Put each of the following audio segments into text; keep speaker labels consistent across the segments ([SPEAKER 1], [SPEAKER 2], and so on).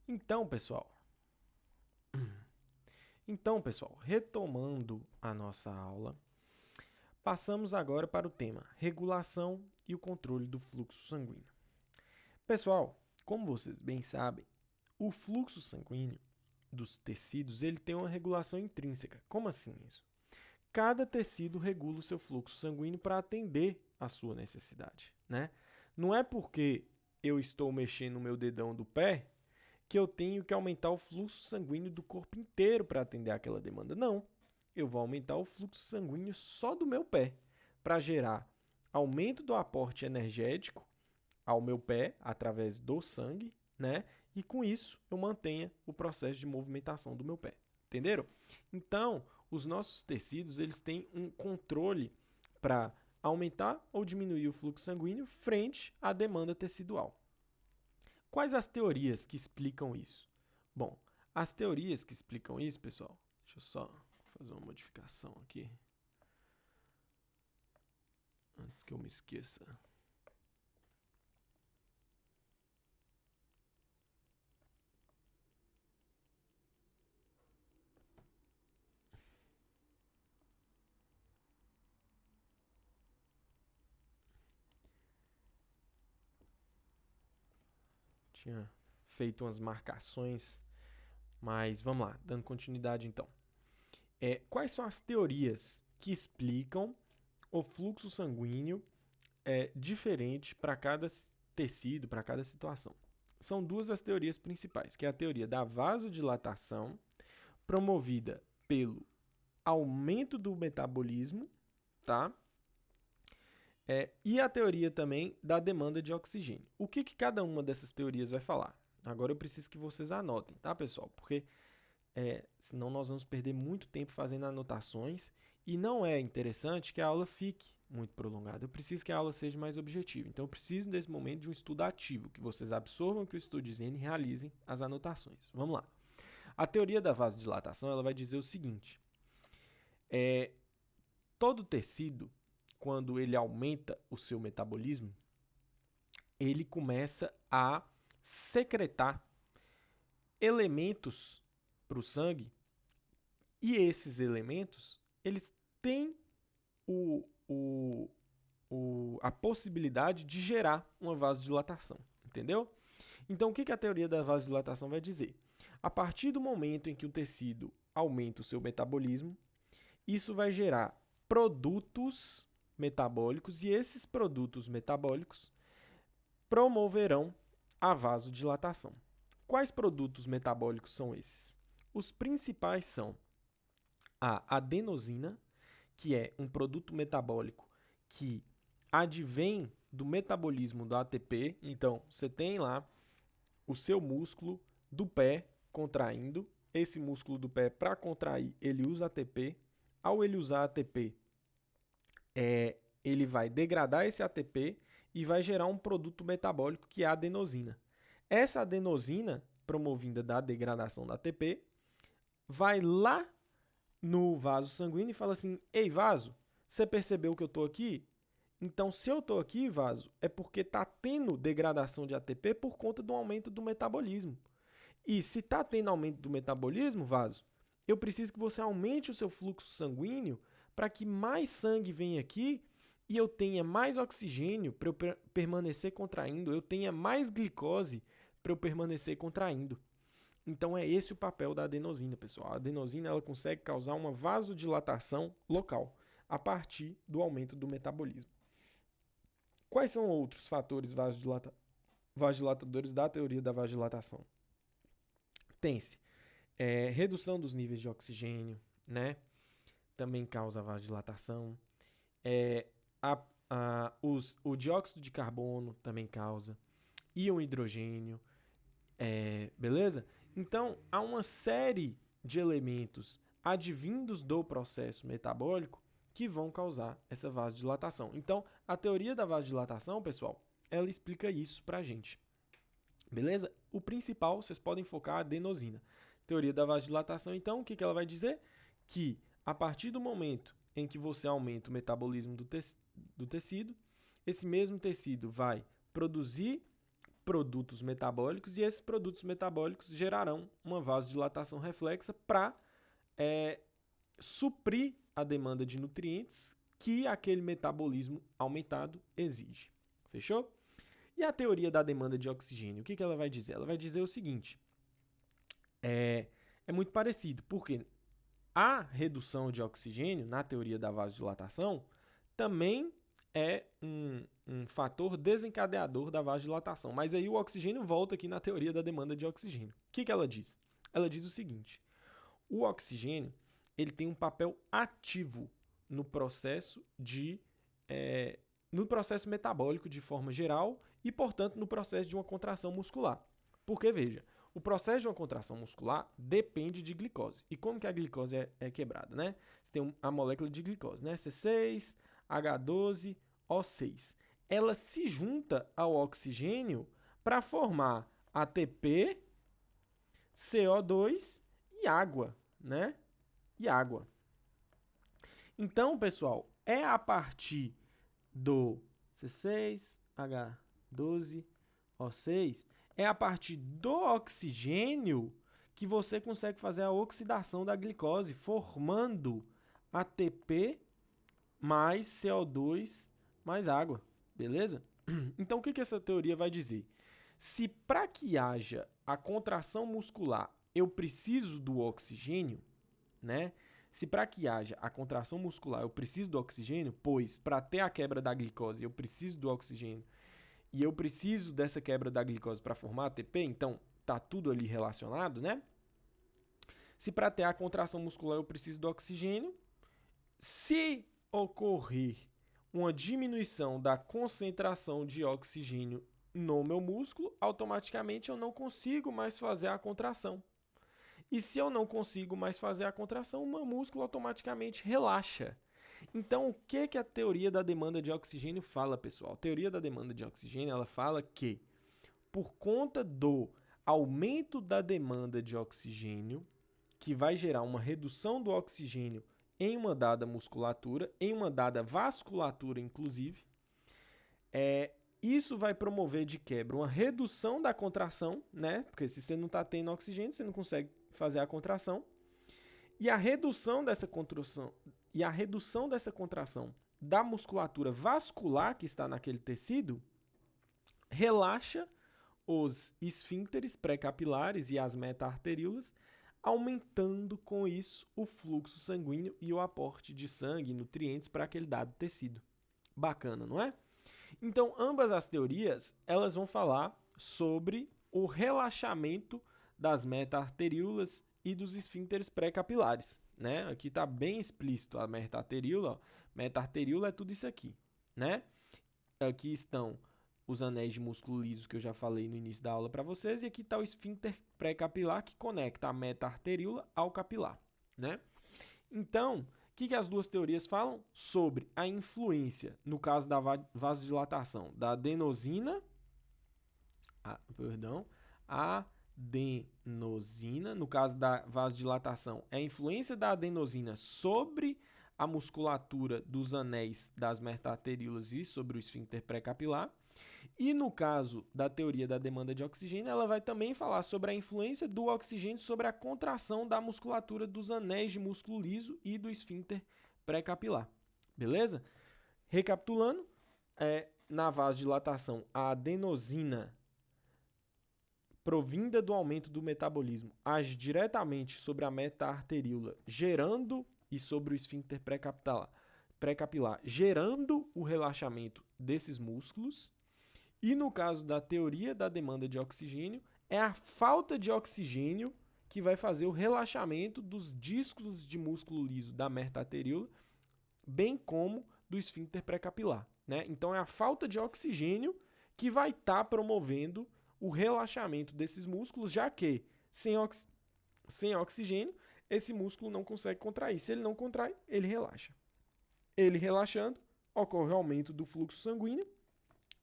[SPEAKER 1] Então, pessoal, retomando a nossa aula, passamos agora para o tema regulação e o controle do fluxo sanguíneo. Pessoal, como vocês bem sabem, o fluxo sanguíneo dos tecidos ele tem uma regulação intrínseca. Como assim isso? Cada tecido regula o seu fluxo sanguíneo para atender à sua necessidade, né? Não é porque eu estou mexendo o meu dedão do pé que eu tenho que aumentar o fluxo sanguíneo do corpo inteiro para atender aquela demanda. Não. Eu vou aumentar o fluxo sanguíneo só do meu pé para gerar aumento do aporte energético ao meu pé através do sangue, né? E com isso eu mantenha o processo de movimentação do meu pé. Entenderam? Então, os nossos tecidos, eles têm um controle para aumentar ou diminuir o fluxo sanguíneo frente à demanda tecidual. Quais as teorias que explicam isso? Bom, as teorias que explicam isso, pessoal, deixa eu só fazer uma modificação aqui, antes que eu me esqueça. Tinha feito umas marcações, mas vamos lá, dando continuidade então. Quais são as teorias que explicam o fluxo sanguíneo diferente para cada tecido, para cada situação? São duas as teorias principais, que é a teoria da vasodilatação, promovida pelo aumento do metabolismo, tá? E a teoria também da demanda de oxigênio. O que cada uma dessas teorias vai falar? Agora eu preciso que vocês anotem, tá, pessoal? Porque senão nós vamos perder muito tempo fazendo anotações e não é interessante que a aula fique muito prolongada. Eu preciso que a aula seja mais objetiva. Então eu preciso desse momento de um estudo ativo, que vocês absorvam o que eu estou dizendo e realizem as anotações. Vamos lá. A teoria da vasodilatação ela vai dizer o seguinte: todo tecido, quando ele aumenta o seu metabolismo, ele começa a secretar elementos para o sangue e esses elementos eles têm a possibilidade de gerar uma vasodilatação, entendeu? Então, o que a teoria da vasodilatação vai dizer? A partir do momento em que o tecido aumenta o seu metabolismo, isso vai gerar produtos metabólicos e esses produtos metabólicos promoverão a vasodilatação. Quais produtos metabólicos são esses? Os principais são a adenosina, que é um produto metabólico que advém do metabolismo do ATP. Então, você tem lá o seu músculo do pé contraindo. Esse músculo do pé, para contrair, ele usa ATP. Ao ele usar ATP, ele vai degradar esse ATP e vai gerar um produto metabólico que é a adenosina. Essa adenosina, promovida da degradação da ATP, vai lá no vaso sanguíneo e fala assim: ei, vaso, você percebeu que eu estou aqui? Então, se eu estou aqui, vaso, é porque está tendo degradação de ATP por conta do aumento do metabolismo. E se está tendo aumento do metabolismo, vaso, eu preciso que você aumente o seu fluxo sanguíneo para que mais sangue venha aqui e eu tenha mais oxigênio para eu permanecer contraindo, eu tenha mais glicose para eu permanecer contraindo. Então é esse o papel da adenosina, pessoal. A adenosina ela consegue causar uma vasodilatação local a partir do aumento do metabolismo. Quais são outros fatores vasodilatadores da teoria da vasodilatação? Tem-se redução dos níveis de oxigênio, né? Também causa vasodilatação. O dióxido de carbono também causa. Íon hidrogênio. Beleza? Então, há uma série de elementos advindos do processo metabólico que vão causar essa vasodilatação. Então, a teoria da vasodilatação, pessoal, ela explica isso pra gente. Beleza? O principal, vocês podem focar a adenosina. Teoria da vasodilatação, então, o que ela vai dizer? Que a partir do momento em que você aumenta o metabolismo do tecido, esse mesmo tecido vai produzir produtos metabólicos, e esses produtos metabólicos gerarão uma vasodilatação reflexa para suprir a demanda de nutrientes que aquele metabolismo aumentado exige. Fechou? E a teoria da demanda de oxigênio, o que ela vai dizer? Ela vai dizer o seguinte, é muito parecido, porque a redução de oxigênio, na teoria da vasodilatação, também é um fator desencadeador da vasodilatação. Mas aí o oxigênio volta aqui na teoria da demanda de oxigênio. O que ela diz? Ela diz o seguinte, o oxigênio ele tem um papel ativo no processo no processo metabólico de forma geral e, portanto, no processo de uma contração muscular. Porque, veja, o processo de uma contração muscular depende de glicose. E como que a glicose é quebrada, né? Você tem a molécula de glicose, né? C6, H12, O6. Ela se junta ao oxigênio para formar ATP, CO2 e água, né? E água. Então, pessoal, é a partir do C6, H12, O6, é a partir do oxigênio que você consegue fazer a oxidação da glicose, formando ATP mais CO2 mais água, beleza? Então, o que essa teoria vai dizer? Se para que haja a contração muscular eu preciso do oxigênio, né? Se para que haja a contração muscular eu preciso do oxigênio, pois para ter a quebra da glicose eu preciso do oxigênio e eu preciso dessa quebra da glicose para formar ATP, então tá tudo ali relacionado, né? Se para ter a contração muscular eu preciso do oxigênio, se ocorrer uma diminuição da concentração de oxigênio no meu músculo, automaticamente eu não consigo mais fazer a contração. E se eu não consigo mais fazer a contração, o meu músculo automaticamente relaxa. Então, o que a teoria da demanda de oxigênio fala, pessoal? A teoria da demanda de oxigênio, ela fala que, por conta do aumento da demanda de oxigênio, que vai gerar uma redução do oxigênio em uma dada musculatura, em uma dada vasculatura, inclusive, isso vai promover de quebra uma redução da contração, né? Porque se você não está tendo oxigênio, você não consegue fazer a contração. E a redução dessa contração da musculatura vascular que está naquele tecido relaxa os esfíncteres pré-capilares e as meta-arteríolas, aumentando com isso o fluxo sanguíneo e o aporte de sangue e nutrientes para aquele dado tecido. Bacana, não é? Então, ambas as teorias, elas vão falar sobre o relaxamento das meta-arteríolas e dos esfíncteres pré-capilares, né? Aqui está bem explícito a meta-arteríola. Meta-arteríola é tudo isso aqui, né? Aqui estão os anéis de músculo liso que eu já falei no início da aula para vocês, e aqui está o esfíncter pré-capilar que conecta a meta-arteríola ao capilar, né? Então, o que as duas teorias falam? Sobre a influência, no caso da vasodilatação, da adenosina, no caso da vasodilatação, é a influência da adenosina sobre a musculatura dos anéis das meta-arteríolas e sobre o esfíncter pré-capilar. E no caso da teoria da demanda de oxigênio, ela vai também falar sobre a influência do oxigênio sobre a contração da musculatura dos anéis de músculo liso e do esfíncter pré-capilar. Beleza? Recapitulando, na vasodilatação, a adenosina provinda do aumento do metabolismo age diretamente sobre a meta-arteríola, gerando, e sobre o esfíncter pré-capilar, gerando o relaxamento desses músculos. E no caso da teoria da demanda de oxigênio, é a falta de oxigênio que vai fazer o relaxamento dos discos de músculo liso da meta-arteríola, bem como do esfíncter pré-capilar, né? Então, é a falta de oxigênio que vai estar promovendo o relaxamento desses músculos, já que sem oxigênio, esse músculo não consegue contrair. Se ele não contrai, ele relaxa. Ele relaxando, ocorre o aumento do fluxo sanguíneo,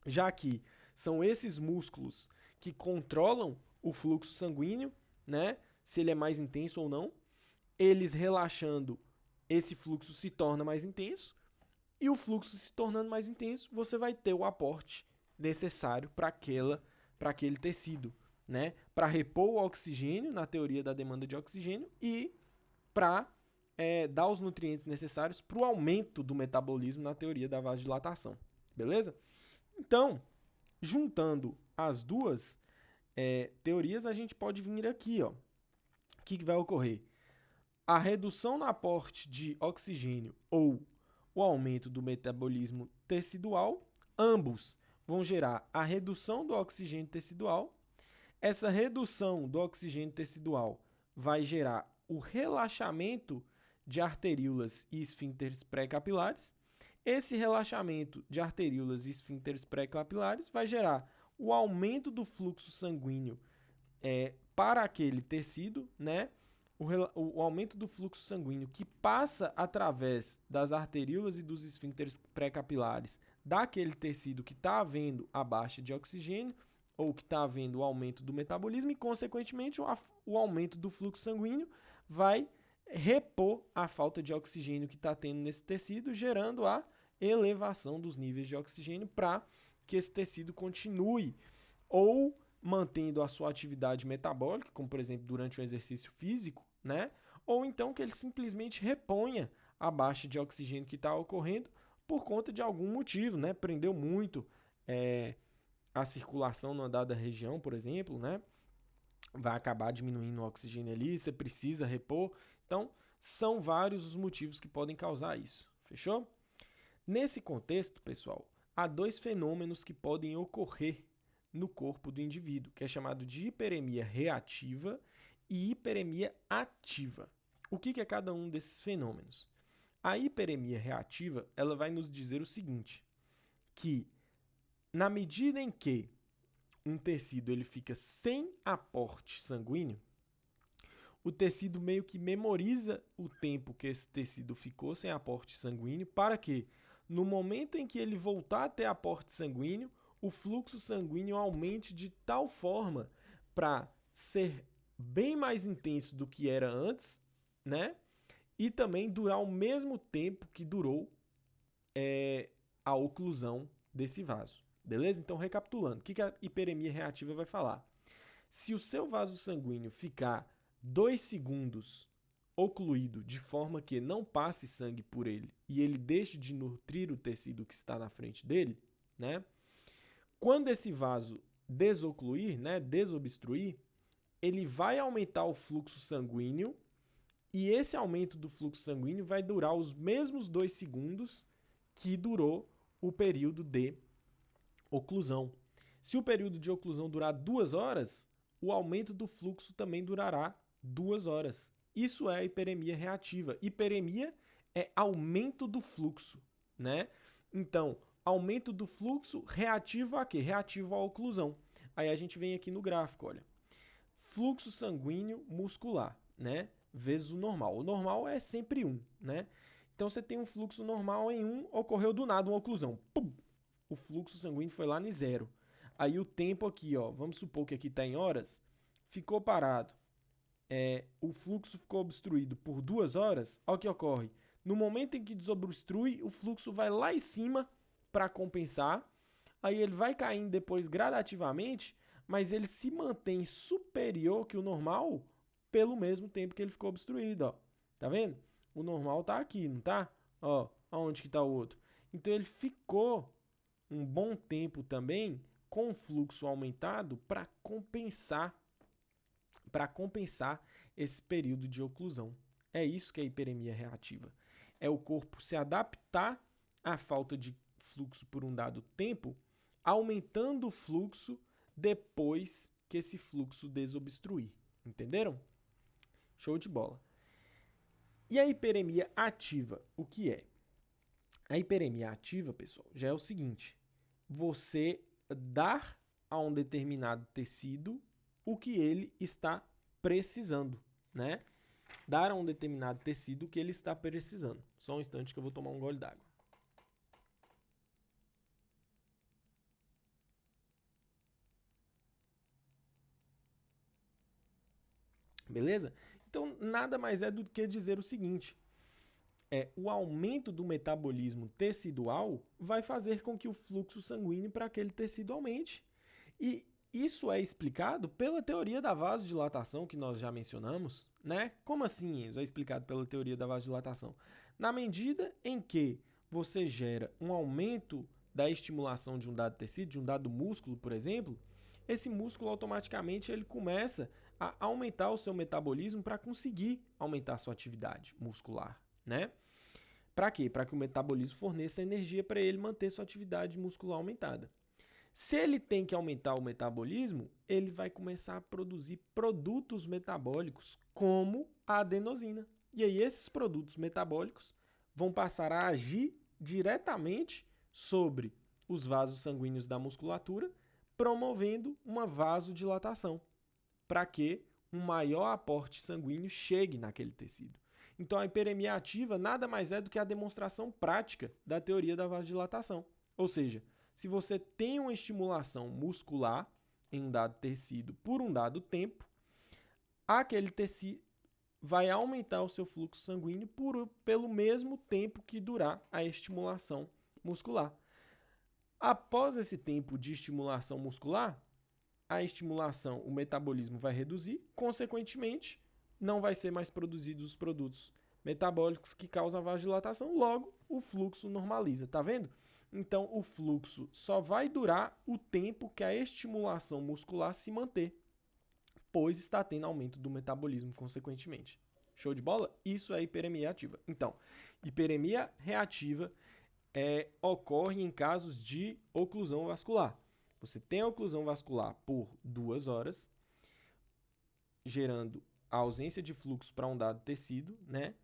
[SPEAKER 1] já que são esses músculos que controlam o fluxo sanguíneo, né? Se ele é mais intenso ou não. Eles relaxando, esse fluxo se torna mais intenso. E o fluxo se tornando mais intenso, você vai ter o aporte necessário para para aquele tecido, né? Para repor o oxigênio, na teoria da demanda de oxigênio, e para dar os nutrientes necessários para o aumento do metabolismo, na teoria da vasodilatação. Beleza? Então, juntando as duas teorias, a gente pode vir aqui, ó. O que vai ocorrer? A redução no aporte de oxigênio ou o aumento do metabolismo tecidual, ambos vão gerar a redução do oxigênio tecidual. Essa redução do oxigênio tecidual vai gerar o relaxamento de arteríolas e esfíncteres pré-capilares. Esse relaxamento de arteríolas e esfíncteres pré-capilares vai gerar o aumento do fluxo sanguíneo para aquele tecido, né? O aumento do fluxo sanguíneo que passa através das arteríolas e dos esfíncteres pré-capilares daquele tecido que está havendo a baixa de oxigênio ou que está havendo o aumento do metabolismo e, consequentemente, o aumento do fluxo sanguíneo vai repor a falta de oxigênio que está tendo nesse tecido, gerando a elevação dos níveis de oxigênio para que esse tecido continue ou mantendo a sua atividade metabólica, como por exemplo durante um exercício físico, né? Ou então que ele simplesmente reponha a baixa de oxigênio que está ocorrendo por conta de algum motivo, né? Prendeu muito a circulação numa dada região, por exemplo, né? Vai acabar diminuindo o oxigênio ali, você precisa repor. Então, são vários os motivos que podem causar isso. Fechou? Nesse contexto, pessoal, há dois fenômenos que podem ocorrer no corpo do indivíduo, que é chamado de hiperemia reativa e hiperemia ativa. O que é cada um desses fenômenos? A hiperemia reativa, ela vai nos dizer o seguinte, que na medida em que um tecido ele fica sem aporte sanguíneo, o tecido meio que memoriza o tempo que esse tecido ficou sem aporte sanguíneo para que, no momento em que ele voltar a ter aporte sanguíneo, o fluxo sanguíneo aumente de tal forma para ser bem mais intenso do que era antes, né? E também durar o mesmo tempo que durou a oclusão desse vaso. Beleza? Então, recapitulando, o que a hiperemia reativa vai falar? Se o seu vaso sanguíneo ficar 2 segundos ocluído de forma que não passe sangue por ele e ele deixe de nutrir o tecido que está na frente dele, né? Quando esse vaso desocluir, né, desobstruir, ele vai aumentar o fluxo sanguíneo e esse aumento do fluxo sanguíneo vai durar os mesmos 2 segundos que durou o período de oclusão. Se o período de oclusão durar 2 horas, o aumento do fluxo também durará 2 horas. Isso é a hiperemia reativa. Hiperemia é aumento do fluxo, né? Então, aumento do fluxo reativo a quê? Reativo à oclusão. Aí a gente vem aqui no gráfico, olha. Fluxo sanguíneo muscular, né? Vezes o normal. O normal é sempre 1, né? Então você tem um fluxo normal em 1, ocorreu do nada uma oclusão. Pum! O fluxo sanguíneo foi lá em 0. Aí o tempo aqui, ó, vamos supor que aqui está em horas, ficou parado. O fluxo ficou obstruído por 2 horas. Olha o que ocorre. No momento em que desobstrui, o fluxo vai lá em cima para compensar. Aí ele vai caindo depois gradativamente, mas ele se mantém superior que o normal pelo mesmo tempo que ele ficou obstruído, ó. Tá vendo? O normal tá aqui, não tá? Ó, aonde que tá o outro? Então ele ficou um bom tempo também com o fluxo aumentado para compensar esse período de oclusão. É isso que é a hiperemia reativa. É o corpo se adaptar à falta de fluxo por um dado tempo, aumentando o fluxo depois que esse fluxo desobstruir. Entenderam? Show de bola. E a hiperemia ativa, o que é? A hiperemia ativa, pessoal, já é o seguinte: você dar a um determinado tecido o que ele está precisando, né? Dar a um determinado tecido o que ele está precisando. Só um instante que eu vou tomar um gole d'água. Beleza? Então, nada mais é do que dizer o seguinte: o aumento do metabolismo tecidual vai fazer com que o fluxo sanguíneo para aquele tecido aumente. E isso é explicado pela teoria da vasodilatação que nós já mencionamos, né? Como assim isso é explicado pela teoria da vasodilatação? Na medida em que você gera um aumento da estimulação de um dado tecido, de um dado músculo, por exemplo, esse músculo automaticamente ele começa a aumentar o seu metabolismo para conseguir aumentar a sua atividade muscular, né? Para quê? Para que o metabolismo forneça energia para ele manter sua atividade muscular aumentada. Se ele tem que aumentar o metabolismo, ele vai começar a produzir produtos metabólicos como a adenosina. E aí esses produtos metabólicos vão passar a agir diretamente sobre os vasos sanguíneos da musculatura, promovendo uma vasodilatação, para que um maior aporte sanguíneo chegue naquele tecido. Então a hiperemia ativa nada mais é do que a demonstração prática da teoria da vasodilatação. Ou seja, se você tem uma estimulação muscular em um dado tecido por um dado tempo, aquele tecido vai aumentar o seu fluxo sanguíneo pelo mesmo tempo que durar a estimulação muscular. Após esse tempo de estimulação muscular, a estimulação, o metabolismo vai reduzir, consequentemente, não vai ser mais produzidos os produtos metabólicos que causam a vasodilatação, logo o fluxo normaliza, tá vendo? Então, o fluxo só vai durar o tempo que a estimulação muscular se manter, pois está tendo aumento do metabolismo, consequentemente. Show de bola? Isso é hiperemia ativa. Então, hiperemia reativa ocorre em casos de oclusão vascular. Você tem a oclusão vascular por 2 horas, gerando a ausência de fluxo para um dado tecido, né?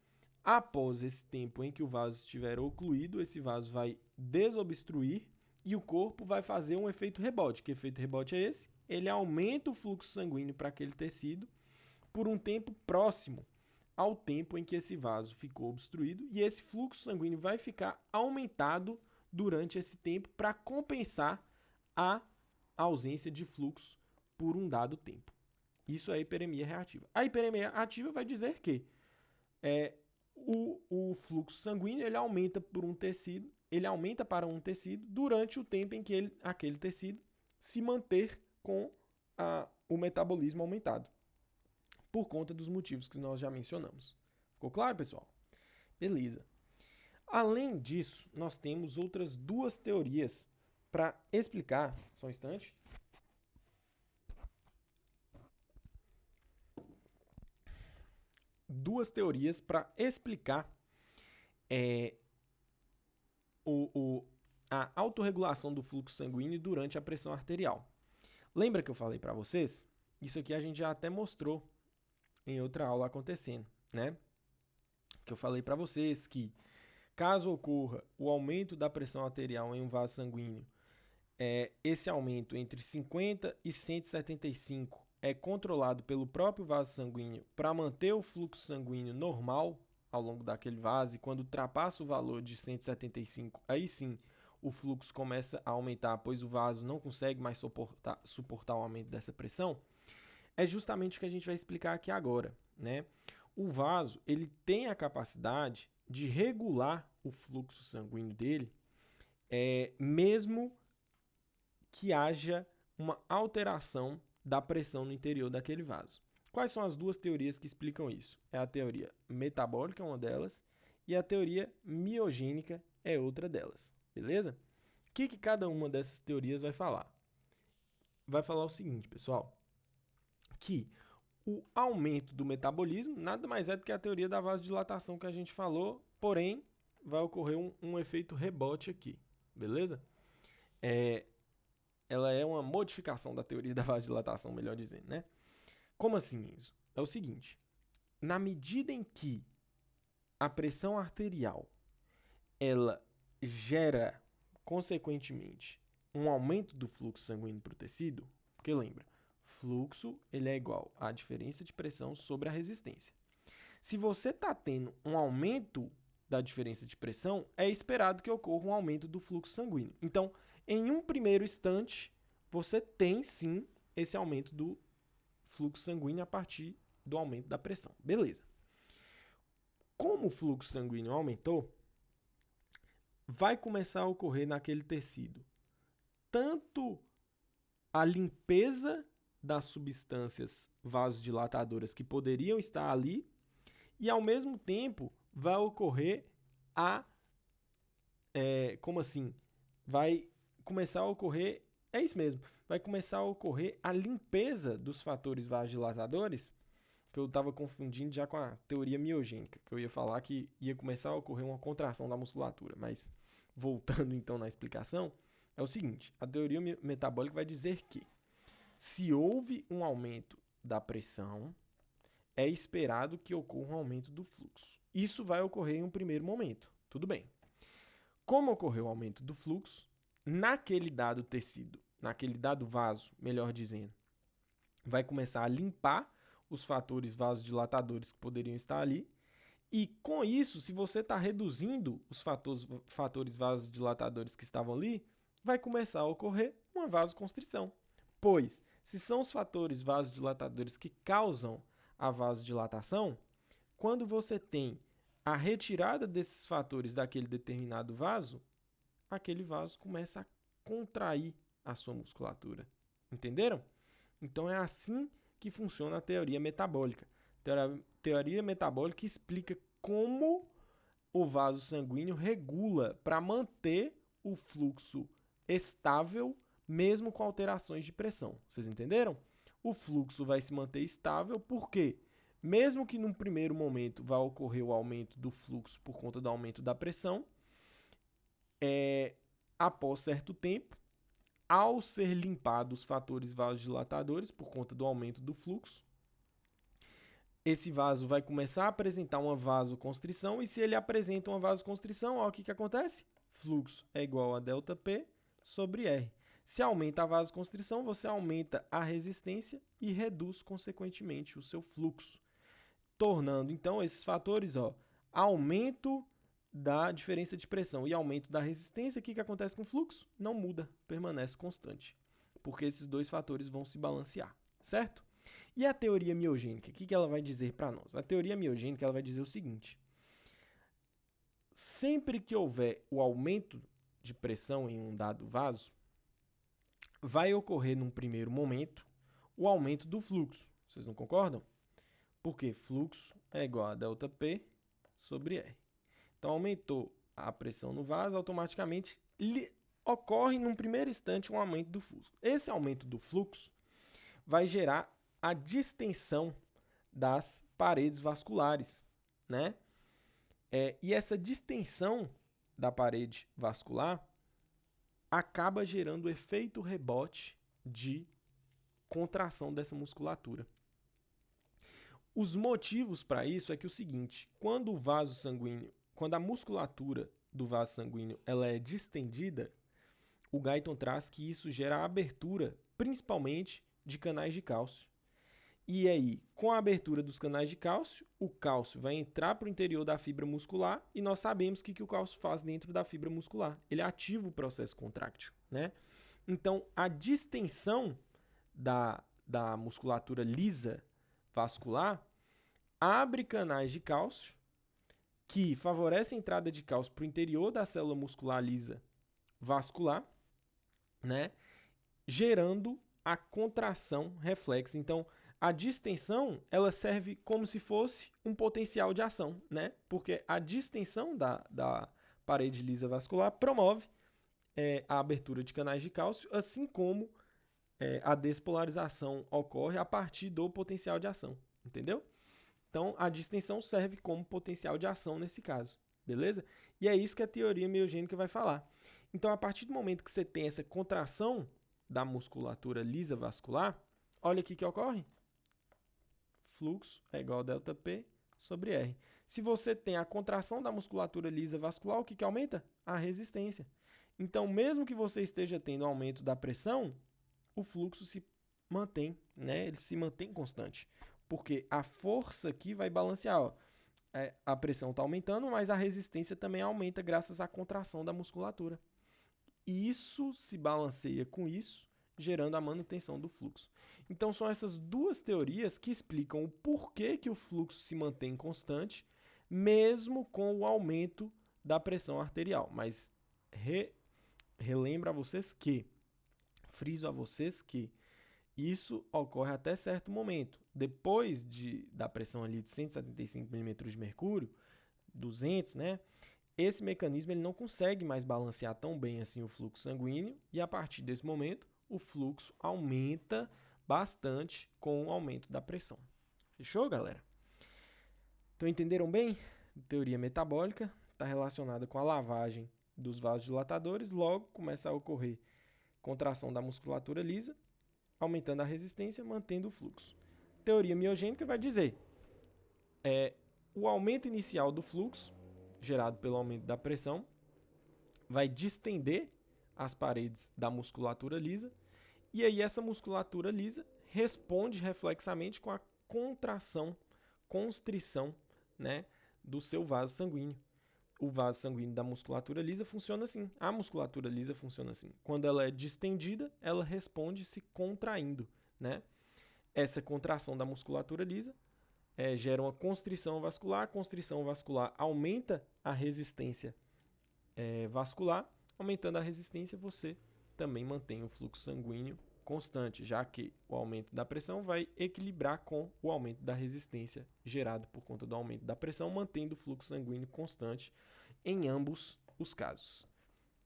[SPEAKER 1] Após esse tempo em que o vaso estiver ocluído, esse vaso vai desobstruir e o corpo vai fazer um efeito rebote. Que efeito rebote é esse? Ele aumenta o fluxo sanguíneo para aquele tecido por um tempo próximo ao tempo em que esse vaso ficou obstruído, e esse fluxo sanguíneo vai ficar aumentado durante esse tempo para compensar a ausência de fluxo por um dado tempo. Isso é hiperemia reativa. A hiperemia ativa vai dizer que o fluxo sanguíneo ele aumenta por um tecido, ele aumenta para um tecido durante o tempo em que aquele tecido se manter com o metabolismo aumentado, por conta dos motivos que nós já mencionamos. Ficou claro, pessoal? Beleza. Além disso, nós temos outras 2 teorias para explicar. Só um instante. Duas teorias para explicar a autorregulação do fluxo sanguíneo durante a pressão arterial. Lembra que eu falei para vocês? Isso aqui a gente já até mostrou em outra aula acontecendo, né? Que eu falei para vocês que caso ocorra o aumento da pressão arterial em um vaso sanguíneo, esse aumento entre 50 e 175 é controlado pelo próprio vaso sanguíneo para manter o fluxo sanguíneo normal ao longo daquele vaso, e quando ultrapassa o valor de 175, aí sim o fluxo começa a aumentar, pois o vaso não consegue mais suportar o aumento dessa pressão. É justamente o que a gente vai explicar aqui agora, né? O vaso, ele tem a capacidade de regular o fluxo sanguíneo dele, mesmo que haja uma alteração da pressão no interior daquele vaso. Quais são as 2 teorias que explicam isso? É a teoria metabólica, uma delas, e a teoria miogênica é outra delas, beleza? O que cada uma dessas teorias vai falar? Vai falar o seguinte, pessoal, que o aumento do metabolismo nada mais é do que a teoria da vasodilatação que a gente falou, porém vai ocorrer um efeito rebote aqui, beleza? Ela é uma modificação da teoria da vasodilatação, melhor dizendo, né? Como assim isso? É o seguinte, na medida em que a pressão arterial ela gera, consequentemente, um aumento do fluxo sanguíneo para o tecido, porque lembra, fluxo ele é igual à diferença de pressão sobre a resistência. Se você está tendo um aumento da diferença de pressão, é esperado que ocorra um aumento do fluxo sanguíneo. Então, em um primeiro instante, você tem sim esse aumento do fluxo sanguíneo a partir do aumento da pressão. Beleza. Como o fluxo sanguíneo aumentou, vai começar a ocorrer naquele tecido tanto a limpeza das substâncias vasodilatadoras que poderiam estar ali e, ao mesmo tempo, vai ocorrer como assim? Vai começar a ocorrer, é isso mesmo, vai começar a ocorrer a limpeza dos fatores vasodilatadores, que eu estava confundindo já com a teoria miogênica, que eu ia falar que ia começar a ocorrer uma contração da musculatura, mas voltando então na explicação, é o seguinte, a teoria metabólica vai dizer que se houve um aumento da pressão, é esperado que ocorra um aumento do fluxo. Isso vai ocorrer em um primeiro momento, tudo bem. Como ocorreu o aumento do fluxo, naquele dado tecido, naquele dado vaso, melhor dizendo, vai começar a limpar os fatores vasodilatadores que poderiam estar ali. E com isso, se você está reduzindo os fatores vasodilatadores que estavam ali, vai começar a ocorrer uma vasoconstrição. Pois, se são os fatores vasodilatadores que causam a vasodilatação, quando você tem a retirada desses fatores daquele determinado vaso, aquele vaso começa a contrair a sua musculatura. Entenderam? Então é assim que funciona a teoria metabólica. A teoria metabólica explica como o vaso sanguíneo regula para manter o fluxo estável, mesmo com alterações de pressão. Vocês entenderam? O fluxo vai se manter estável porque, mesmo que num primeiro momento vá ocorrer o aumento do fluxo por conta do aumento da pressão, após certo tempo, ao ser limpados os fatores vasodilatadores por conta do aumento do fluxo, esse vaso vai começar a apresentar uma vasoconstrição, e se ele apresenta uma vasoconstrição, o que acontece? Fluxo é igual a ΔP sobre R. Se aumenta a vasoconstrição, você aumenta a resistência e reduz, consequentemente, o seu fluxo, tornando, então, esses fatores, aumento da diferença de pressão e aumento da resistência. O que acontece com o fluxo? Não muda, permanece constante, porque esses dois fatores vão se balancear, certo? E a teoria miogênica, o que ela vai dizer para nós? A teoria miogênica ela vai dizer o seguinte: sempre que houver o aumento de pressão em um dado vaso, vai ocorrer num primeiro momento o aumento do fluxo. Vocês não concordam? Porque fluxo é igual a ΔP sobre R. Então, aumentou a pressão no vaso, automaticamente ocorre num primeiro instante um aumento do fluxo. Esse aumento do fluxo vai gerar a distensão das paredes vasculares, né? E essa distensão da parede vascular acaba gerando o efeito rebote de contração dessa musculatura. Os motivos para isso é que o seguinte, quando a musculatura do vaso sanguíneo ela é distendida, o Guyton traz que isso gera a abertura, principalmente de canais de cálcio. E aí, com a abertura dos canais de cálcio, o cálcio vai entrar para o interior da fibra muscular e nós sabemos o que o cálcio faz dentro da fibra muscular. Ele ativa o processo contráctil, né? Então, a distensão da musculatura lisa vascular abre canais de cálcio que favorecem a entrada de cálcio para o interior da célula muscular lisa vascular, né? Gerando a contração reflexa. Então, a distensão ela serve como se fosse um potencial de ação, né? Porque a distensão da parede lisa vascular promove a abertura de canais de cálcio, assim como a despolarização ocorre a partir do potencial de ação, entendeu? Então, a distensão serve como potencial de ação nesse caso, beleza? E é isso que a teoria miogênica vai falar. Então, a partir do momento que você tem essa contração da musculatura lisa vascular, olha aqui que ocorre. Fluxo é igual a ΔP sobre R. Se você tem a contração da musculatura lisa vascular, o que aumenta? A resistência. Então, mesmo que você esteja tendo aumento da pressão, o fluxo se mantém, né? Ele se mantém constante. Porque a força aqui vai balancear. A pressão está aumentando, mas a resistência também aumenta graças à contração da musculatura. E isso se balanceia com isso, gerando a manutenção do fluxo. Então, são essas duas teorias que explicam o porquê que o fluxo se mantém constante, mesmo com o aumento da pressão arterial. Mas relembro a vocês que friso a vocês que isso ocorre até certo momento. Depois da pressão ali de 175 milímetros de mercúrio, 200, né? Esse mecanismo ele não consegue mais balancear tão bem assim o fluxo sanguíneo e a partir desse momento o fluxo aumenta bastante com o aumento da pressão. Fechou, galera? Então entenderam bem? Teoria metabólica está relacionada com a lavagem dos vasodilatadores, logo começa a ocorrer contração da musculatura lisa, aumentando a resistência, mantendo o fluxo. Teoria miogênica vai dizer o aumento inicial do fluxo, gerado pelo aumento da pressão, vai distender as paredes da musculatura lisa, e aí essa musculatura lisa responde reflexamente com a constrição, né, do seu vaso sanguíneo. O vaso sanguíneo da musculatura lisa funciona assim. A musculatura lisa funciona assim. Quando ela é distendida, ela responde se contraindo, né? Essa contração da musculatura lisa gera uma constrição vascular. A constrição vascular aumenta a resistência vascular. Aumentando a resistência, você também mantém o fluxo sanguíneo constante, já que o aumento da pressão vai equilibrar com o aumento da resistência gerado por conta do aumento da pressão, mantendo o fluxo sanguíneo constante em ambos os casos.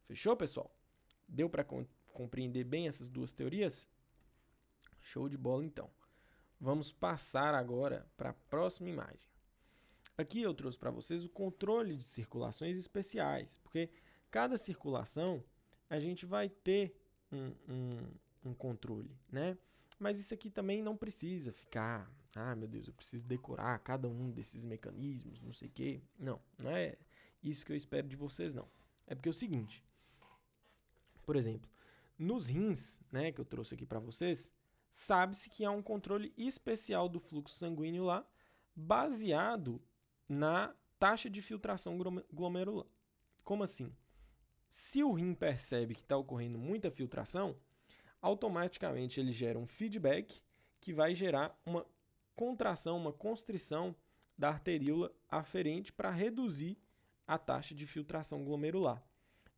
[SPEAKER 1] Fechou, pessoal? Deu para compreender bem essas duas teorias? Show de bola, então. Vamos passar agora para a próxima imagem. Aqui eu trouxe para vocês o controle de circulações especiais, porque cada circulação a gente vai ter um controle, né? Mas isso aqui também não precisa ficar, meu Deus, eu preciso decorar cada um desses mecanismos, não sei o quê. Não é isso que eu espero de vocês, não. É porque é o seguinte, por exemplo, nos rins, né, que eu trouxe aqui para vocês, sabe-se que há um controle especial do fluxo sanguíneo lá, baseado na taxa de filtração glomerular. Como assim? Se o rim percebe que está ocorrendo muita filtração, automaticamente ele gera um feedback que vai gerar uma contração, uma constrição da arteríola aferente para reduzir a taxa de filtração glomerular.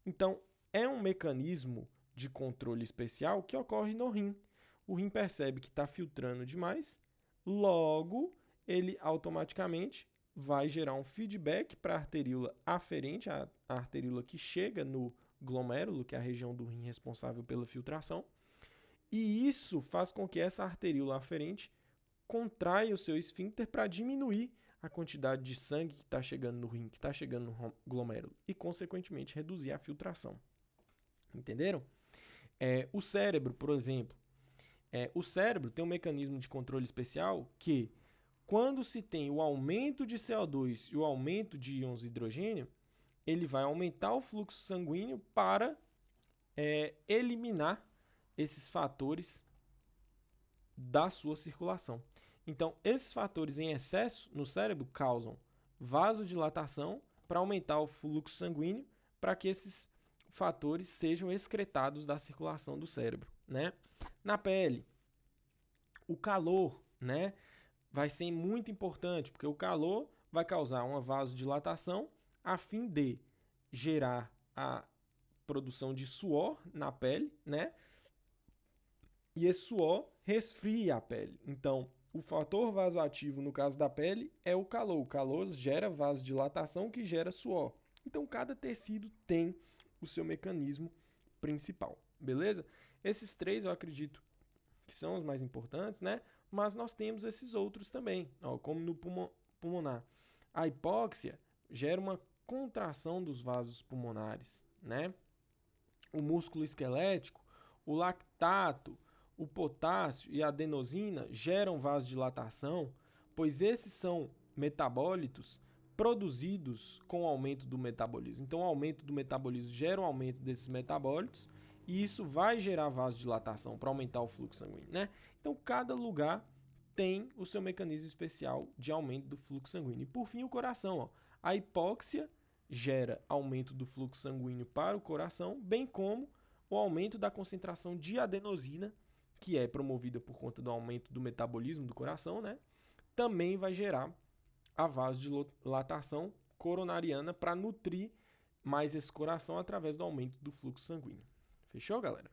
[SPEAKER 1] Então, é um mecanismo de controle especial que ocorre no rim. O rim percebe que está filtrando demais, logo ele automaticamente vai gerar um feedback para a arteríola aferente, a arteríola que chega no glomérulo, que é a região do rim responsável pela filtração. E isso faz com que essa arteríola aferente contraia o seu esfíncter para diminuir a quantidade de sangue que está chegando no rim, que está chegando no glomérulo, e, consequentemente, reduzir a filtração. Entenderam? O cérebro, por exemplo. O cérebro tem um mecanismo de controle especial que, quando se tem o aumento de CO2 e o aumento de íons de hidrogênio, ele vai aumentar o fluxo sanguíneo para eliminar esses fatores da sua circulação. Então, esses fatores em excesso no cérebro causam vasodilatação para aumentar o fluxo sanguíneo, para que esses fatores sejam excretados da circulação do cérebro, né? Na pele, o calor, né, vai ser muito importante, porque o calor vai causar uma vasodilatação a fim de gerar a produção de suor na pele, né? E esse suor resfria a pele. Então, o fator vasoativo no caso da pele é o calor. O calor gera vasodilatação que gera suor. Então, cada tecido tem o seu mecanismo principal, beleza? Esses três eu acredito que são os mais importantes, né? Mas nós temos esses outros também, como no pulmonar. A hipóxia gera uma contração dos vasos pulmonares, né? O músculo esquelético, o lactato, o potássio e a adenosina geram vasodilatação, pois esses são metabólitos produzidos com o aumento do metabolismo. Então, o aumento do metabolismo gera um aumento desses metabólitos e isso vai gerar vasodilatação para aumentar o fluxo sanguíneo, né? Então, cada lugar tem o seu mecanismo especial de aumento do fluxo sanguíneo. E, por fim, o coração. A hipóxia gera aumento do fluxo sanguíneo para o coração, bem como o aumento da concentração de adenosina, que é promovida por conta do aumento do metabolismo do coração, né? Também vai gerar a vasodilatação coronariana para nutrir mais esse coração através do aumento do fluxo sanguíneo. Fechou, galera?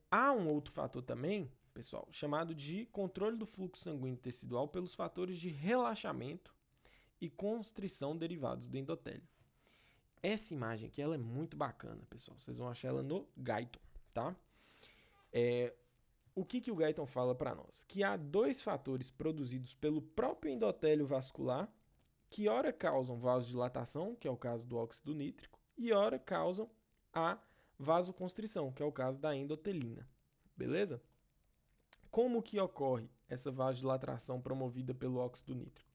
[SPEAKER 1] Há um outro fator também, pessoal, chamado de controle do fluxo sanguíneo tecidual pelos fatores de relaxamento e constrição derivados do endotélio. Essa imagem aqui ela é muito bacana, pessoal. Vocês vão achar ela no Guyton, tá? O que o Guyton fala para nós? Que há dois fatores produzidos pelo próprio endotélio vascular que ora causam vasodilatação, que é o caso do óxido nítrico, e ora causam a vasoconstrição, que é o caso da endotelina. Beleza? Como que ocorre essa vasodilatação promovida pelo óxido nítrico?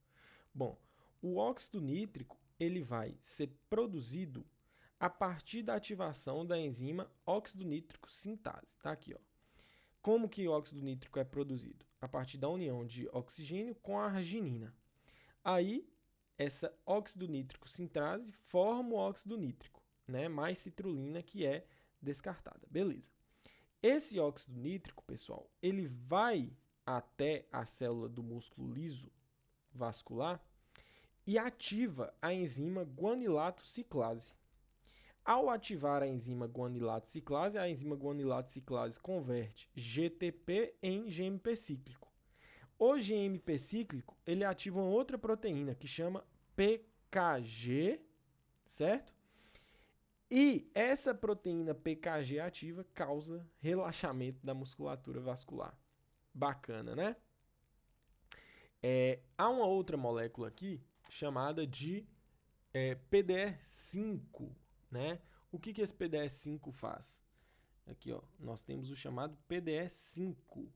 [SPEAKER 1] Bom, o óxido nítrico ele vai ser produzido a partir da ativação da enzima óxido nítrico sintase. Tá aqui, ó. Como que o óxido nítrico é produzido? A partir da união de oxigênio com a arginina. Aí, essa óxido nítrico sintase forma o óxido nítrico, né? Mais citrulina que é descartada. Beleza. Esse óxido nítrico, pessoal, ele vai até a célula do músculo liso vascular e ativa a enzima guanilato ciclase. Ao ativar a enzima guanilato ciclase converte GTP em GMP cíclico. O GMP cíclico, ele ativa uma outra proteína que chama PKG, certo? E essa proteína PKG ativa causa relaxamento da musculatura vascular. Bacana, né? Há uma outra molécula aqui chamada de PDE5, né? O que esse PDE5 faz? Aqui, ó, nós temos o chamado PDE5.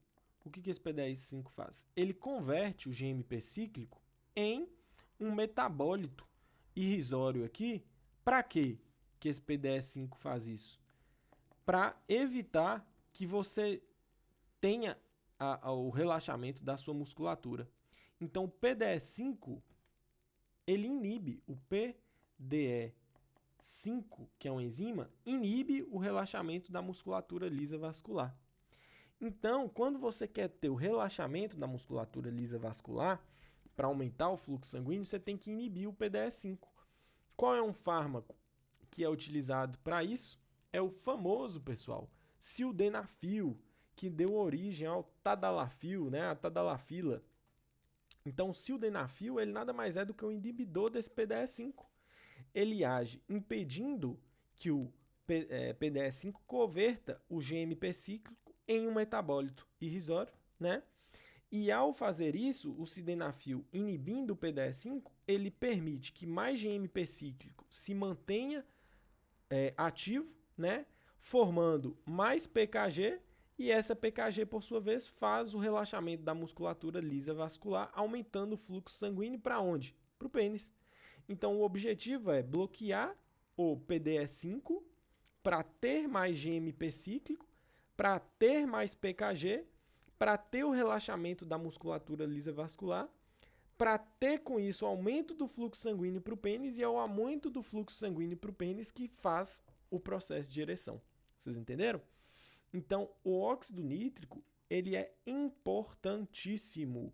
[SPEAKER 1] O que esse PDE5 faz? Ele converte o GMP cíclico em um metabólito irrisório aqui. Para quê que esse PDE5 faz isso? Para evitar que você tenha o relaxamento da sua musculatura. Então, o PDE5 ele inibe o PDE5, que é uma enzima, inibe o relaxamento da musculatura lisa vascular. Então, quando você quer ter o relaxamento da musculatura lisa vascular, para aumentar o fluxo sanguíneo, você tem que inibir o PDE5. Qual é um fármaco que é utilizado para isso? É o famoso, pessoal, sildenafil, que deu origem ao tadalafil, né? A tadalafila. Então, o sildenafil ele nada mais é do que um inibidor desse PDE5. Ele age impedindo que o PDE5 converta o GMP cíclico em um metabólito irrisório, né? E ao fazer isso, o sildenafil inibindo o PDE5, ele permite que mais GMP cíclico se mantenha ativo, né? Formando mais PKG, e essa PKG, por sua vez, faz o relaxamento da musculatura lisa vascular, aumentando o fluxo sanguíneo para onde? Para o pênis. Então, o objetivo é bloquear o PDE5 para ter mais GMP cíclico, para ter mais PKG, para ter o relaxamento da musculatura lisa vascular, para ter com isso o aumento do fluxo sanguíneo para o pênis, e é o aumento do fluxo sanguíneo para o pênis que faz o processo de ereção. Vocês entenderam? Então, o óxido nítrico ele é importantíssimo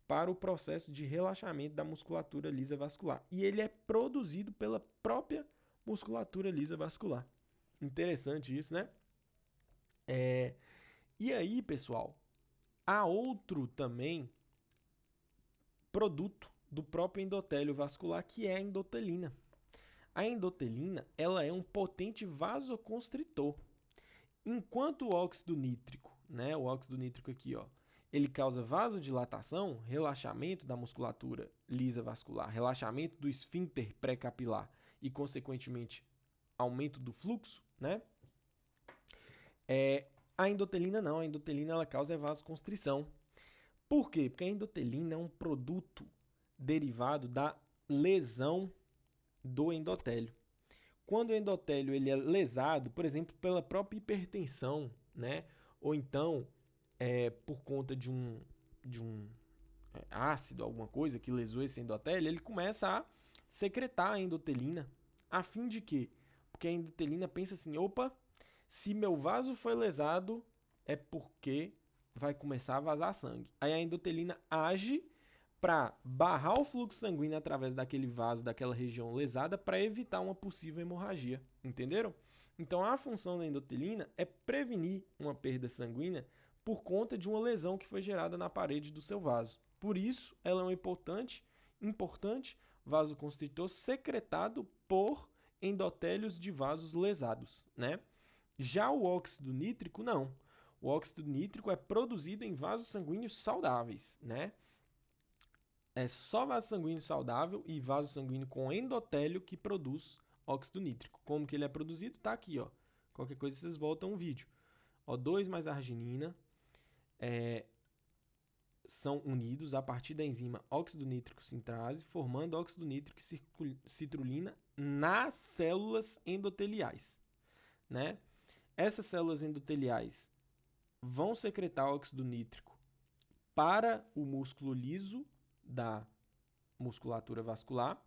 [SPEAKER 1] para o processo de relaxamento da musculatura lisa vascular. E ele é produzido pela própria musculatura lisa vascular. Interessante isso, né? E aí, pessoal, há outro também produto do próprio endotélio vascular, que é a endotelina. A endotelina ela é um potente vasoconstritor. Enquanto o óxido nítrico, né, o óxido nítrico aqui, ó, ele causa vasodilatação, relaxamento da musculatura lisa vascular, relaxamento do esfíncter pré-capilar e, consequentemente, aumento do fluxo, né? A endotelina não, a endotelina ela causa vasoconstrição. Por quê? Porque a endotelina é um produto derivado da lesão do endotélio. Quando o endotélio ele é lesado, por exemplo, pela própria hipertensão, né? Ou então por conta de um ácido, alguma coisa que lesou esse endotélio, ele começa a secretar a endotelina. A fim de quê? Porque a endotelina pensa assim, opa, se meu vaso foi lesado, é porque vai começar a vazar sangue. Aí a endotelina age para barrar o fluxo sanguíneo através daquele vaso, daquela região lesada, para evitar uma possível hemorragia. Entenderam? Então, a função da endotelina é prevenir uma perda sanguínea por conta de uma lesão que foi gerada na parede do seu vaso. Por isso, ela é um importante vasoconstritor secretado por endotélios de vasos lesados, né? Já o óxido nítrico, não. O óxido nítrico é produzido em vasos sanguíneos saudáveis, né? É só vaso sanguíneo saudável e vaso sanguíneo com endotélio que produz óxido nítrico. Como que ele é produzido? Tá aqui, ó. Qualquer coisa vocês voltam o vídeo. O2 mais arginina são unidos a partir da enzima óxido nítrico sintrase, formando óxido nítrico e citrulina nas células endoteliais, né? Essas células endoteliais vão secretar óxido nítrico para o músculo liso da musculatura vascular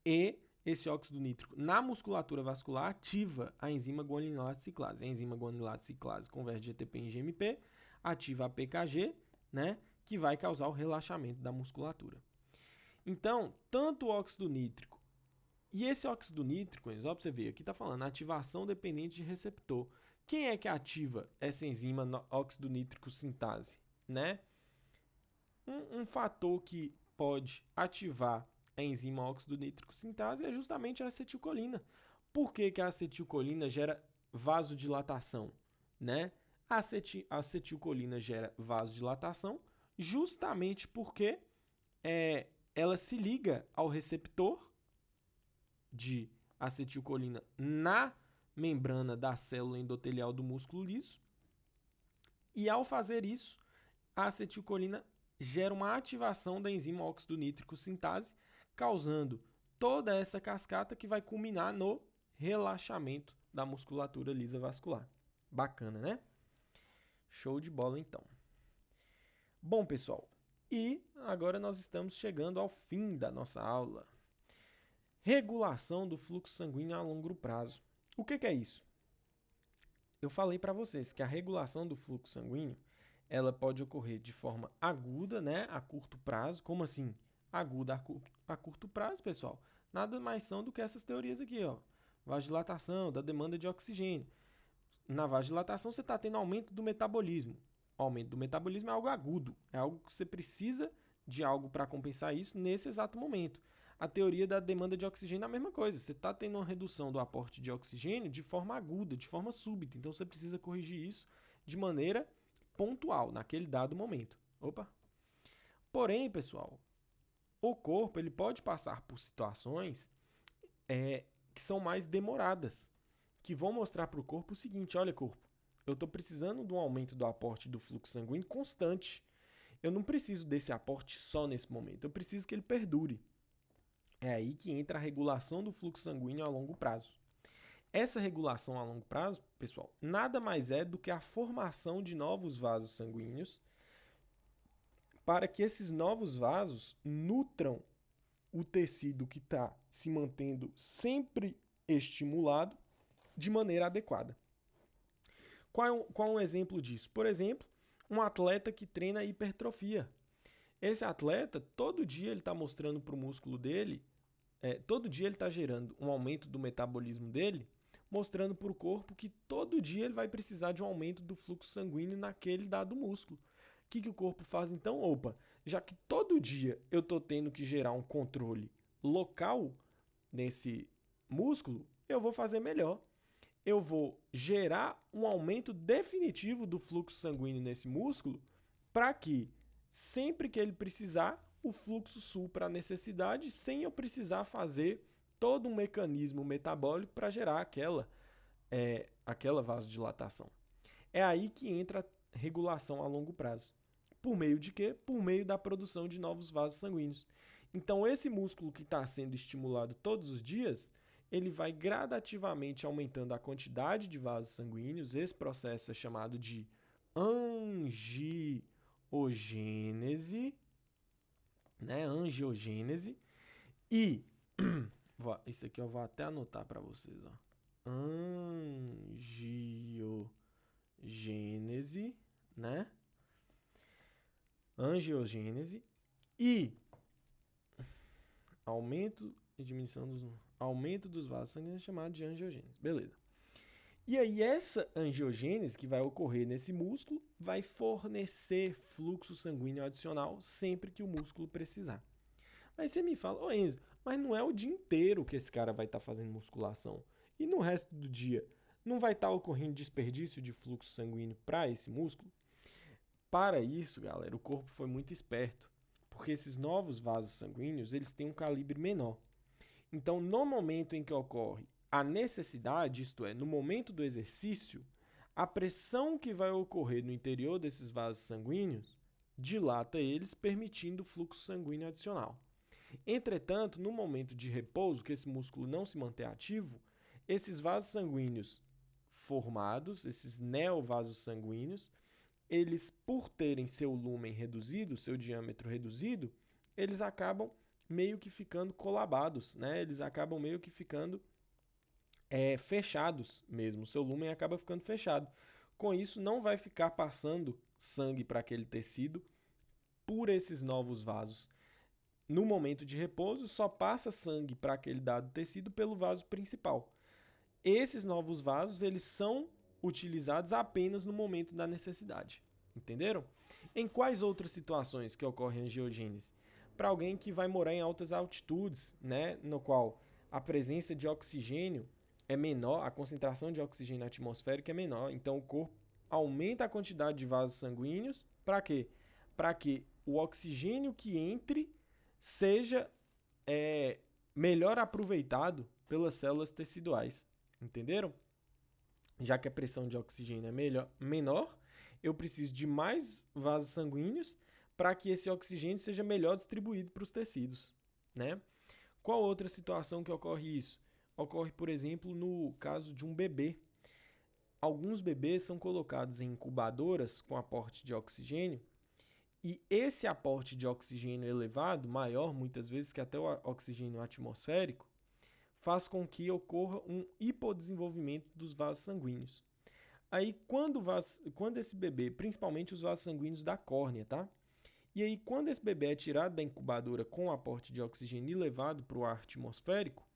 [SPEAKER 1] e esse óxido nítrico na musculatura vascular ativa a enzima guanilate ciclase. A enzima guanilate ciclase converte GTP em GMP, ativa a PKG, né, que vai causar o relaxamento da musculatura. Então, tanto o óxido nítrico e esse óxido nítrico, só para você ver, aqui está falando ativação dependente de receptor. Quem é que ativa essa enzima óxido nítrico sintase, né? Um fator que pode ativar a enzima óxido nítrico sintase é justamente a acetilcolina. Por que a acetilcolina gera vasodilatação, né? A acetilcolina gera vasodilatação justamente porque ela se liga ao receptor de acetilcolina na membrana da célula endotelial do músculo liso. E ao fazer isso, a acetilcolina gera uma ativação da enzima óxido nítrico sintase, causando toda essa cascata que vai culminar no relaxamento da musculatura lisa vascular. Bacana, né? Show de bola, então. Bom, pessoal, e agora nós estamos chegando ao fim da nossa aula. Regulação do fluxo sanguíneo a longo prazo. O que é isso? Eu falei para vocês que a regulação do fluxo sanguíneo ela pode ocorrer de forma aguda, né, a curto prazo. Como assim? Aguda a curto prazo, pessoal. Nada mais são do que essas teorias aqui, ó. Vasodilatação, da demanda de oxigênio. Na vasodilatação você está tendo aumento do metabolismo. O aumento do metabolismo é algo agudo, é algo que você precisa de algo para compensar isso nesse exato momento. A teoria da demanda de oxigênio é a mesma coisa. Você está tendo uma redução do aporte de oxigênio de forma aguda, de forma súbita. Então você precisa corrigir isso de maneira pontual, naquele dado momento. Porém, pessoal, o corpo ele pode passar por situações que são mais demoradas, que vão mostrar para o corpo o seguinte: olha, corpo, eu estou precisando de um aumento do aporte do fluxo sanguíneo constante. Eu não preciso desse aporte só nesse momento, eu preciso que ele perdure. É aí que entra a regulação do fluxo sanguíneo a longo prazo. Essa regulação a longo prazo, pessoal, nada mais é do que a formação de novos vasos sanguíneos para que esses novos vasos nutram o tecido que está se mantendo sempre estimulado de maneira adequada. Qual é um exemplo disso? Por exemplo, um atleta que treina hipertrofia. Esse atleta, todo dia ele está mostrando para o músculo dele, todo dia ele está gerando um aumento do metabolismo dele, mostrando para o corpo que todo dia ele vai precisar de um aumento do fluxo sanguíneo naquele dado músculo. O que o corpo faz então? Já que todo dia eu estou tendo que gerar um controle local nesse músculo, eu vou fazer melhor. Eu vou gerar um aumento definitivo do fluxo sanguíneo nesse músculo para que, sempre que ele precisar, o fluxo supra a necessidade sem eu precisar fazer todo um mecanismo metabólico para gerar aquela vasodilatação. É aí que entra a regulação a longo prazo. Por meio de quê? Por meio da produção de novos vasos sanguíneos. Então, esse músculo que está sendo estimulado todos os dias, ele vai gradativamente aumentando a quantidade de vasos sanguíneos. Esse processo é chamado de angiogênese, né? Angiogênese. E isso aqui eu vou até anotar para vocês, ó. Angiogênese, né? Angiogênese e aumento e diminuição dos Aumento dos vasos sanguíneos é chamado de angiogênese. Beleza. E aí, essa angiogênese que vai ocorrer nesse músculo vai fornecer fluxo sanguíneo adicional sempre que o músculo precisar. Mas você me fala, ô Enzo, mas não é o dia inteiro que esse cara vai estar fazendo musculação. E no resto do dia, não vai estar ocorrendo desperdício de fluxo sanguíneo para esse músculo? Para isso, galera, o corpo foi muito esperto, porque esses novos vasos sanguíneos, eles têm um calibre menor. Então, no momento em que ocorre a necessidade, isto é, no momento do exercício, a pressão que vai ocorrer no interior desses vasos sanguíneos dilata eles, permitindo fluxo sanguíneo adicional. Entretanto, no momento de repouso, que esse músculo não se manter ativo, esses vasos sanguíneos formados, esses neovasos sanguíneos, eles, por terem seu lumen reduzido, seu diâmetro reduzido, eles acabam meio que ficando colabados, né? Eles acabam meio que ficando fechados mesmo. Seu lumen acaba ficando fechado. Com isso, não vai ficar passando sangue para aquele tecido por esses novos vasos. No momento de repouso, só passa sangue para aquele dado tecido pelo vaso principal. Esses novos vasos, eles são utilizados apenas no momento da necessidade. Entenderam? Em quais outras situações que ocorre angiogênese? Para alguém que vai morar em altas altitudes, né, no qual a presença de oxigênio é menor, a concentração de oxigênio atmosférico é menor, então o corpo aumenta a quantidade de vasos sanguíneos. Para quê? Para que o oxigênio que entre seja melhor aproveitado pelas células teciduais. Entenderam? Já que a pressão de oxigênio é menor, eu preciso de mais vasos sanguíneos para que esse oxigênio seja melhor distribuído para os tecidos, né? Qual outra situação que ocorre isso? Ocorre, por exemplo, no caso de um bebê. Alguns bebês são colocados em incubadoras com aporte de oxigênio e esse aporte de oxigênio elevado, maior muitas vezes que até o oxigênio atmosférico, faz com que ocorra um hipodesenvolvimento dos vasos sanguíneos. Aí, quando esse bebê, principalmente os vasos sanguíneos da córnea, tá? E aí, quando esse bebê é tirado da incubadora com aporte de oxigênio elevado para o ar atmosférico,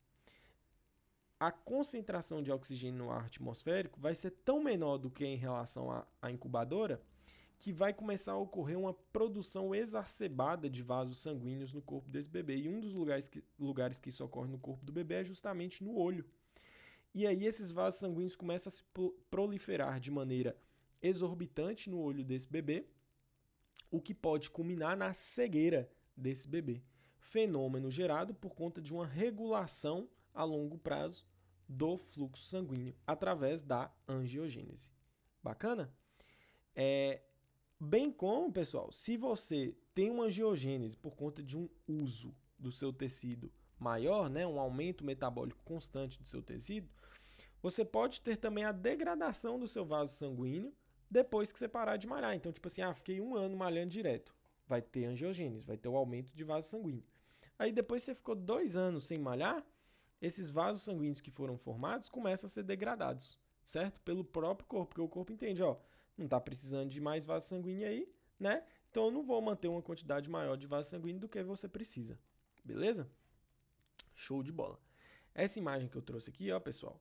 [SPEAKER 1] a concentração de oxigênio no ar atmosférico vai ser tão menor do que em relação à incubadora, que vai começar a ocorrer uma produção exacerbada de vasos sanguíneos no corpo desse bebê. E um dos lugares que isso ocorre no corpo do bebê é justamente no olho. E aí esses vasos sanguíneos começam a se proliferar de maneira exorbitante no olho desse bebê, o que pode culminar na cegueira desse bebê. Fenômeno gerado por conta de uma regulação a longo prazo do fluxo sanguíneo através da angiogênese. Bacana? Bem como, pessoal, se você tem uma angiogênese por conta de um uso do seu tecido maior, né, um aumento metabólico constante do seu tecido, você pode ter também a degradação do seu vaso sanguíneo depois que você parar de malhar. Então, tipo assim, fiquei 1 ano malhando direto. Vai ter angiogênese, vai ter o aumento de vaso sanguíneo. Aí depois você ficou 2 anos sem malhar, esses vasos sanguíneos que foram formados começam a ser degradados, certo? Pelo próprio corpo, porque o corpo entende, não está precisando de mais vaso sanguíneo aí, né? Então eu não vou manter uma quantidade maior de vaso sanguíneo do que você precisa. Beleza? Show de bola. Essa imagem que eu trouxe aqui, pessoal,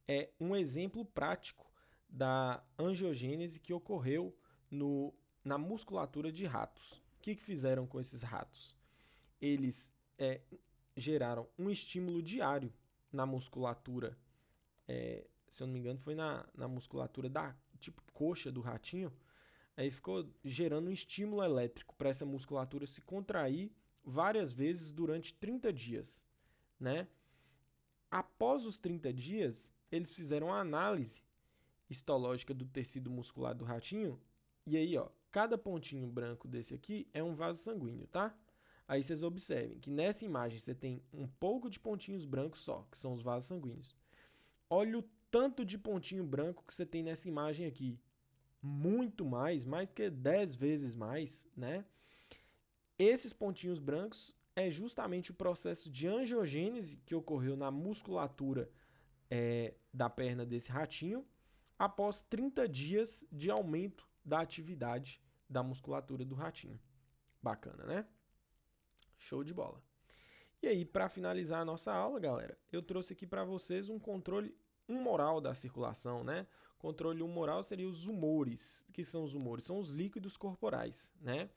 [SPEAKER 1] é um exemplo prático da angiogênese que ocorreu na musculatura de ratos. O que fizeram com esses ratos? Eles geraram um estímulo diário na musculatura, se eu não me engano, foi na musculatura da coxa do ratinho. Aí ficou gerando um estímulo elétrico para essa musculatura se contrair várias vezes durante 30 dias, né? Após os 30 dias, eles fizeram uma análise histológica do tecido muscular do ratinho, e aí, cada pontinho branco desse aqui é um vaso sanguíneo, tá? Aí vocês observem que nessa imagem você tem um pouco de pontinhos brancos só, que são os vasos sanguíneos. Olha o tanto de pontinho branco que você tem nessa imagem aqui. Muito mais do que 10 vezes mais, né? Esses pontinhos brancos é justamente o processo de angiogênese que ocorreu na musculatura da perna desse ratinho após 30 dias de aumento da atividade da musculatura do ratinho. Bacana, né? Show de bola. E aí, para finalizar a nossa aula, galera, eu trouxe aqui para vocês um controle humoral da circulação, né? Controle humoral seria os humores. O que são os humores? São os líquidos corporais, né?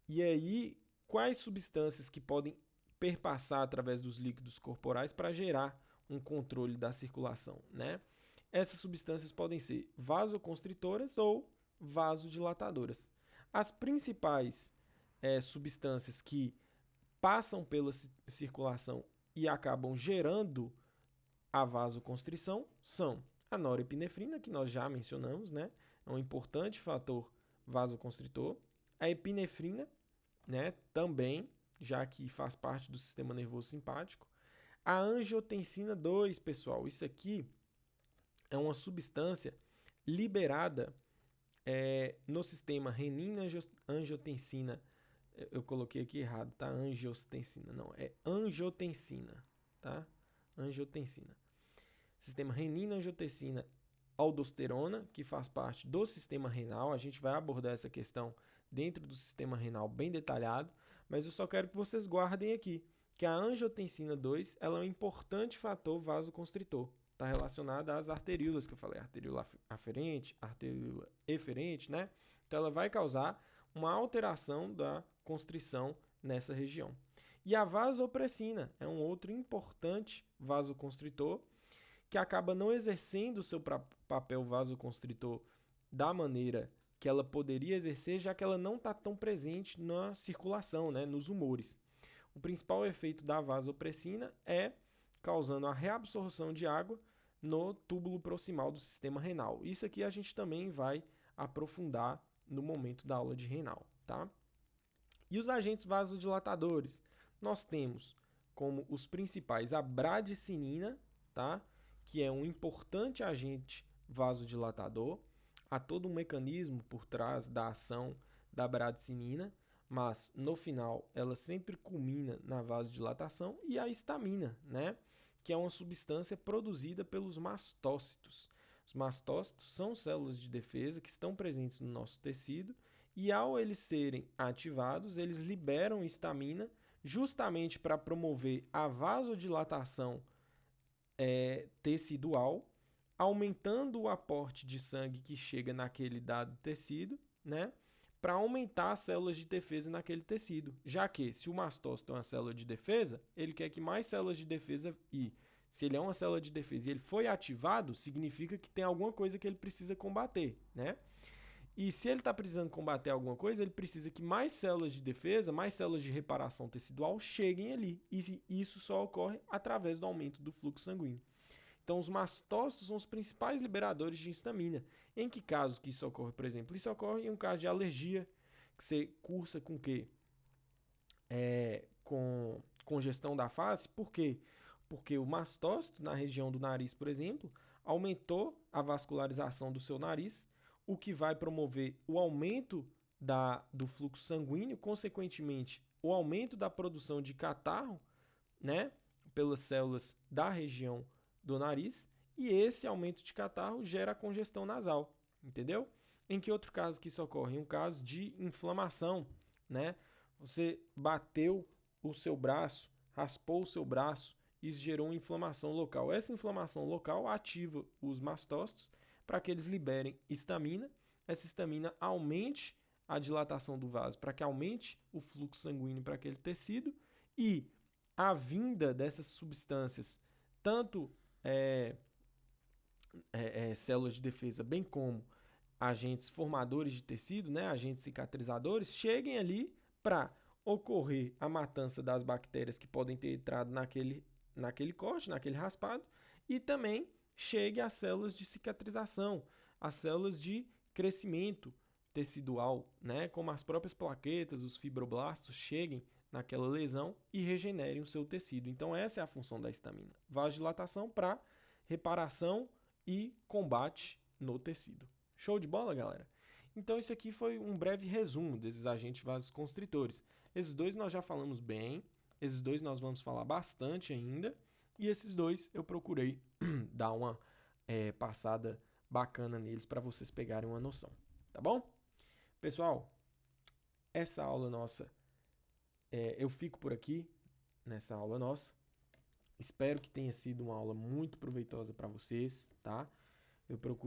[SPEAKER 1] E aí, quais substâncias que podem perpassar através dos líquidos corporais para gerar um controle da circulação, né? Essas substâncias podem ser vasoconstritoras ou vasodilatadoras. As principais substâncias que passam pela circulação e acabam gerando a vasoconstrição são a norepinefrina, que nós já mencionamos, né? É um importante fator vasoconstritor. A epinefrina, né? Também, já que faz parte do sistema nervoso simpático. A angiotensina 2, pessoal, isso aqui é uma substância liberada no sistema renina-angiotensina. Eu coloquei aqui errado, tá? Angiotensina, não, é angiotensina, tá? Angiotensina. Sistema renina-angiotensina aldosterona, que faz parte do sistema renal. A gente vai abordar essa questão dentro do sistema renal bem detalhado, mas eu só quero que vocês guardem aqui que a angiotensina 2 ela é um importante fator vasoconstritor. Está relacionada às arteríolas que eu falei, arteríola aferente, arteríola eferente, né? Então ela vai causar uma alteração da constrição nessa região. E a vasopressina é um outro importante vasoconstritor que acaba não exercendo o seu papel vasoconstritor da maneira que ela poderia exercer, já que ela não está tão presente na circulação, né, nos humores. O principal efeito da vasopressina é causando a reabsorção de água no túbulo proximal do sistema renal. Isso aqui a gente também vai aprofundar no momento da aula de renal, tá? E os agentes vasodilatadores? Nós temos como os principais a bradicinina, tá? Que é um importante agente vasodilatador. Há todo um mecanismo por trás da ação da bradicinina, mas no final ela sempre culmina na vasodilatação. E a histamina, né? Que é uma substância produzida pelos mastócitos. Os mastócitos são células de defesa que estão presentes no nosso tecido e ao eles serem ativados, eles liberam histamina justamente para promover a vasodilatação tecidual, aumentando o aporte de sangue que chega naquele dado tecido, né? Para aumentar as células de defesa naquele tecido. Já que, se o mastócito é uma célula de defesa, ele quer que mais células de defesa se ele é uma célula de defesa e ele foi ativado, significa que tem alguma coisa que ele precisa combater, né? E se ele está precisando combater alguma coisa, ele precisa que mais células de defesa, mais células de reparação tecidual cheguem ali. E isso só ocorre através do aumento do fluxo sanguíneo. Então, os mastócitos são os principais liberadores de histamina. Em que casos que isso ocorre, por exemplo? Isso ocorre em um caso de alergia, que você cursa com o quê? Com congestão da face. Por quê? Porque o mastócito, na região do nariz, por exemplo, aumentou a vascularização do seu nariz, o que vai promover o aumento do fluxo sanguíneo, consequentemente, o aumento da produção de catarro, né, pelas células da região do nariz, e esse aumento de catarro gera a congestão nasal, entendeu? Em que outro caso que isso ocorre? Em um caso de inflamação, né? Você bateu o seu braço, raspou o seu braço, isso gerou uma inflamação local. Essa inflamação local ativa os mastócitos para que eles liberem histamina. Essa histamina aumente a dilatação do vaso para que aumente o fluxo sanguíneo para aquele tecido e a vinda dessas substâncias, tanto células de defesa, bem como agentes formadores de tecido, né, agentes cicatrizadores, cheguem ali para ocorrer a matança das bactérias que podem ter entrado naquele corte, naquele raspado, e também chegue às células de cicatrização, às células de crescimento tecidual, né, como as próprias plaquetas, os fibroblastos, cheguem naquela lesão e regenerem o seu tecido. Então essa é a função da histamina. Vasodilatação para reparação e combate no tecido. Show de bola, galera? Então isso aqui foi um breve resumo desses agentes vasoconstritores. Esses dois nós já falamos bem, esses dois nós vamos falar bastante ainda, e esses dois eu procurei dar uma passada bacana neles para vocês pegarem uma noção, tá bom? Pessoal, essa aula nossa, eu fico por aqui, nessa aula nossa. Espero que tenha sido uma aula muito proveitosa para vocês, tá? Eu procurei